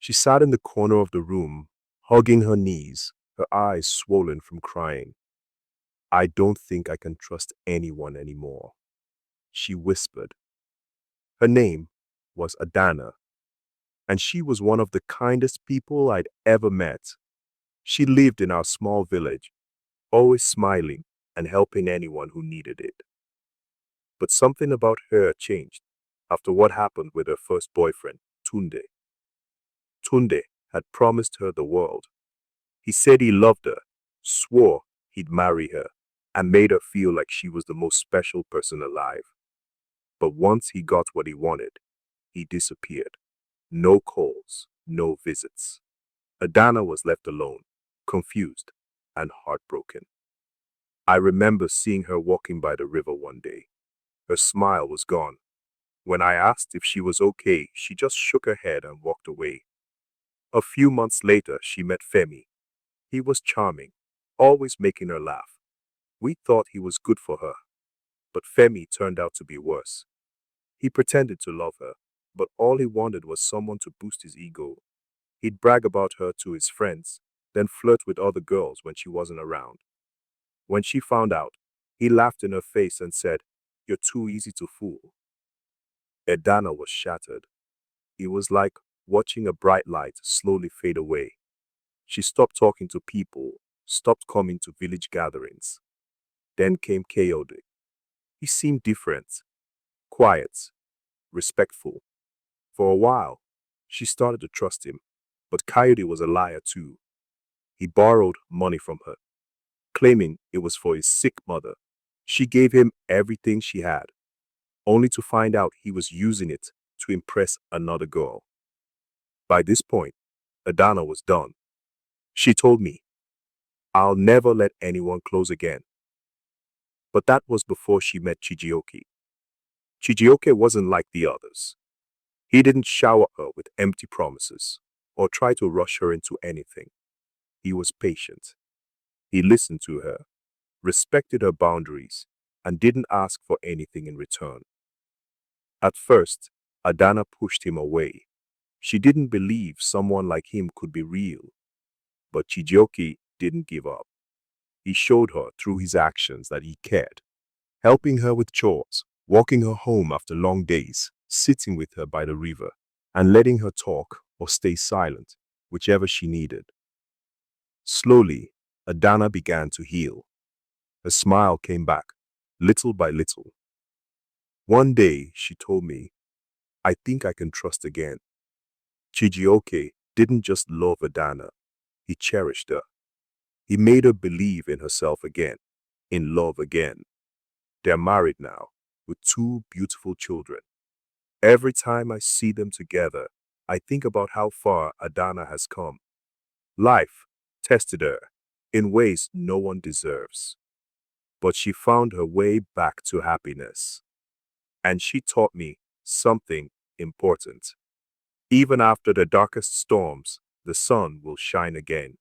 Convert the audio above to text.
She sat in the corner of the room, hugging her knees, her eyes swollen from crying. I don't think I can trust anyone anymore, she whispered. Her name was Adana, and she was one of the kindest people I'd ever met. She lived in our small village, always smiling and helping anyone who needed it. But something about her changed after what happened with her first boyfriend, Tunde. Tunde had promised her the world. He said he loved her, swore he'd marry her, and made her feel like she was the most special person alive. But once he got what he wanted, he disappeared. No calls, no visits. Adana was left alone, confused and heartbroken. I remember seeing her walking by the river one day. Her smile was gone. When I asked if she was okay, she just shook her head and walked away. A few months later, she met Femi. He was charming, always making her laugh. We thought he was good for her, but Femi turned out to be worse. He pretended to love her, but all he wanted was someone to boost his ego. He'd brag about her to his friends, then flirt with other girls when she wasn't around. When she found out, he laughed in her face and said, "You're too easy to fool." Edana was shattered. It was like watching a bright light slowly fade away. She stopped talking to people, stopped coming to village gatherings. Then came Kayode. He seemed different, quiet, respectful. For a while, she started to trust him, but Coyote was a liar too. He borrowed money from her, claiming it was for his sick mother. She gave him everything she had, only to find out he was using it to impress another girl. By this point, Adana was done. She told me, "I'll never let anyone close again." But that was before she met Chijioke. Chijioke wasn't like the others. He didn't shower her with empty promises or try to rush her into anything. He was patient. He listened to her, respected her boundaries, and didn't ask for anything in return. At first, Adana pushed him away. She didn't believe someone like him could be real. But Chijioke didn't give up. He showed her through his actions that he cared, helping her with chores, walking her home after long days, sitting with her by the river, and letting her talk or stay silent, whichever she needed. Slowly, Adana began to heal. Her smile came back, little by little. One day, she told me, "I think I can trust again." Chijioke didn't just love Adana, he cherished her. He made her believe in herself again, in love again. They're married now, with two beautiful children. Every time I see them together, I think about how far Adana has come. Life tested her in ways no one deserves. But she found her way back to happiness. And she taught me something important. Even after the darkest storms, the sun will shine again.